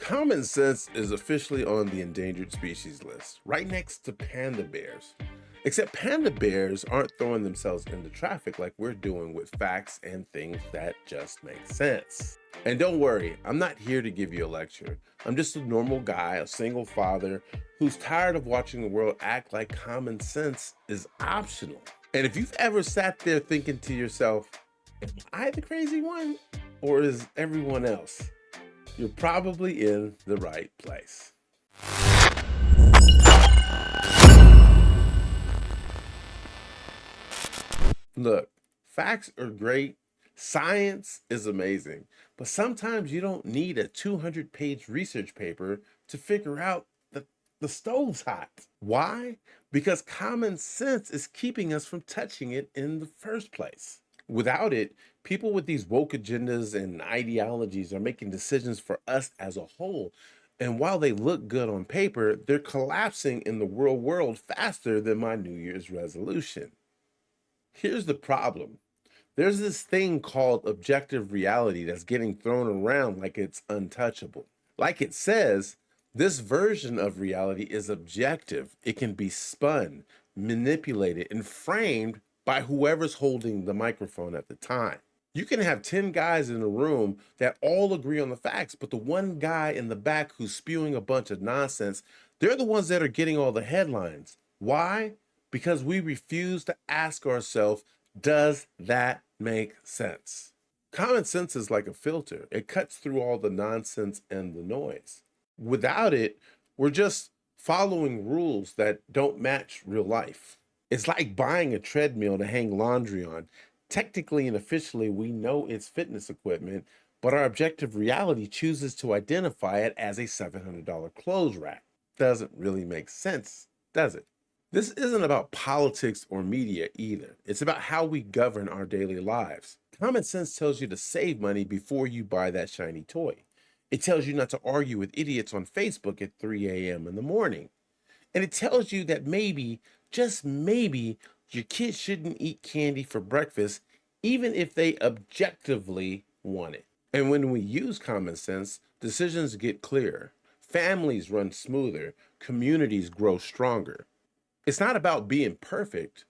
Common sense is officially on the endangered species list, right next to panda bears. Except panda bears aren't throwing themselves into traffic like we're doing with facts and things that just make sense. And don't worry, I'm not here to give you a lecture. I'm just a normal guy, a single father, who's tired of watching the world act like common sense is optional. And if you've ever sat there thinking to yourself, am I the crazy one? Or is everyone else? You're probably in the right place. Look, facts are great. Science is amazing. But sometimes you don't need a 200-page research paper to figure out that the stove's hot. Why? Because common sense is keeping us from touching it in the first place. Without it, people with these woke agendas and ideologies are making decisions for us as a whole. And while they look good on paper, they're collapsing in the real world faster than my New Year's resolution. Here's the problem. There's this thing called objective reality that's getting thrown around like it's untouchable. Like it says, this version of reality is objective. It can be spun, manipulated, and framed by whoever's holding the microphone at the time. You can have 10 guys in a room that all agree on the facts, but the one guy in the back who's spewing a bunch of nonsense, they're the ones that are getting all the headlines. Why? Because we refuse to ask ourselves, does that make sense? Common sense is like a filter. It cuts through all the nonsense and the noise. Without it, we're just following rules that don't match real life. It's like buying a treadmill to hang laundry on. Technically and officially, we know it's fitness equipment, but our objective reality chooses to identify it as a $700 clothes rack. Doesn't really make sense, does it? This isn't about politics or media either. It's about how we govern our daily lives. Common sense tells you to save money before you buy that shiny toy. It tells you not to argue with idiots on Facebook at 3 a.m. in the morning. And it tells you that maybe, just maybe, your kids shouldn't eat candy for breakfast, even if they objectively want it. And when we use common sense, decisions get clearer, families run smoother, communities grow stronger. It's not about being perfect,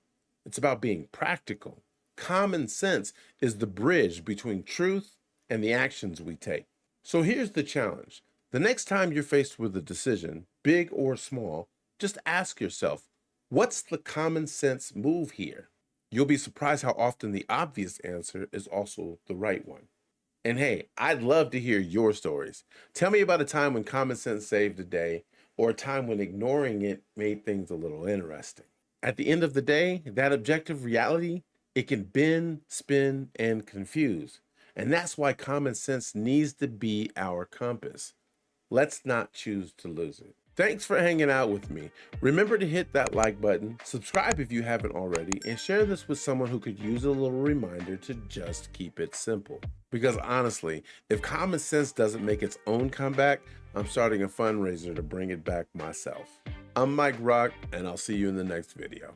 it's about being practical. Common sense is the bridge between truth and the actions we take. So here's the challenge. The next time you're faced with a decision, big or small, just ask yourself, what's the common sense move here? You'll be surprised how often the obvious answer is also the right one. And hey, I'd love to hear your stories. Tell me about a time when common sense saved a day or a time when ignoring it made things a little interesting. At the end of the day, that objective reality, it can bend, spin, and confuse. And that's why common sense needs to be our compass. Let's not choose to lose it. Thanks for hanging out with me. Remember to hit that like button, subscribe if you haven't already, and share this with someone who could use a little reminder to just keep it simple. Because honestly, if common sense doesn't make its own comeback, I'm starting a fundraiser to bring it back myself. I'm Mike Rock, and I'll see you in the next video.